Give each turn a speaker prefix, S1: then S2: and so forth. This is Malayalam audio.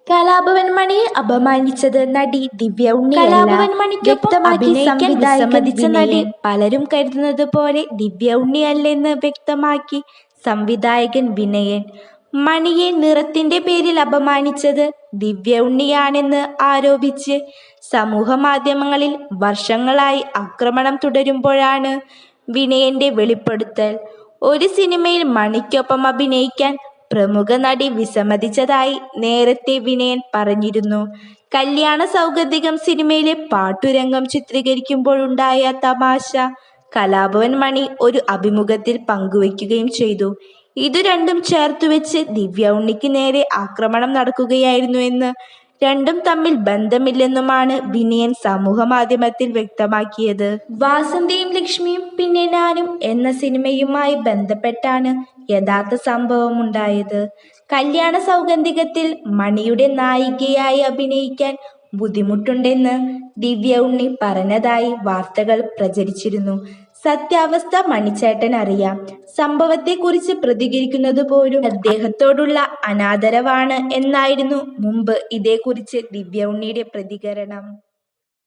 S1: കലാഭവൻ മണിയെ അപമാനിച്ചത് നടി ദിവ്യ ഉണ്ണിയല്ല.
S2: കലാഭവൻ മണിക്കൊപ്പം അഭിനയിക്കാൻ
S1: വിസമ്മതിച്ച നടി പലരും കരുതുന്നത് പോലെ ദിവ്യ ഉണ്ണിയല്ലെന്ന് വ്യക്തമാക്കി സംവിധായകൻ വിനയൻ. മണിയെ നിറത്തിന്റെ പേരിൽ അപമാനിച്ചത് ദിവ്യ ഉണ്ണിയാണെന്ന് ആരോപിച്ച് സമൂഹ മാധ്യമങ്ങളിൽ വർഷങ്ങളായി ആക്രമണം തുടരുമ്പോഴാണ് വിനയന്റെ വെളിപ്പെടുത്തൽ. ഒരു സിനിമയിൽ മണിക്കൊപ്പം അഭിനയിക്കാൻ പ്രമുഖ നടി വിസമ്മതിച്ചതായി നേരത്തെ വിനയൻ പറഞ്ഞിരുന്നു. കല്യാണ സൗഗന്ധികം സിനിമയിലെ പാട്ടുരംഗം ചിത്രീകരിക്കുമ്പോഴുണ്ടായ തമാശ കലാഭവൻ മണി ഒരു അഭിമുഖത്തിൽ പങ്കുവയ്ക്കുകയും ചെയ്തു. ഇതു രണ്ടും ചേർത്തുവെച്ച് ദിവ്യ ഉണ്ണിക്ക് നേരെ ആക്രമണം നടക്കുകയായിരുന്നുവെന്ന് രണ്ടും തമ്മിൽ ബന്ധമില്ലെന്നുമാണ് വിനയൻ സമൂഹമാധ്യമത്തിൽ വ്യക്തമാക്കിയത്. വാസന്തിയും ലക്ഷ്മിയും പിന്നെ ഞാനും എന്ന സിനിമയുമായി ബന്ധപ്പെട്ടാണ് യഥാർത്ഥ സംഭവമുണ്ടായത്. കല്യാണ സൗഗന്ധികത്തിൽ മണിയുടെ നായികയായി അഭിനയിക്കാൻ ബുദ്ധിമുട്ടുണ്ടെന്ന് ദിവ്യ ഉണ്ണി പറഞ്ഞതായി വാർത്തകൾ പ്രചരിച്ചിരുന്നു. സത്യാവസ്ഥ മണിച്ചേട്ടൻ അറിയാം. സംഭവത്തെക്കുറിച്ച് പ്രതികരിക്കുന്നത് പോലും അദ്ദേഹത്തോടുള്ള അനാദരവാണ് എന്നായിരുന്നു മുമ്പ് ഇതേക്കുറിച്ച് ദിവ്യ ഉണ്ണിയുടെ പ്രതികരണം.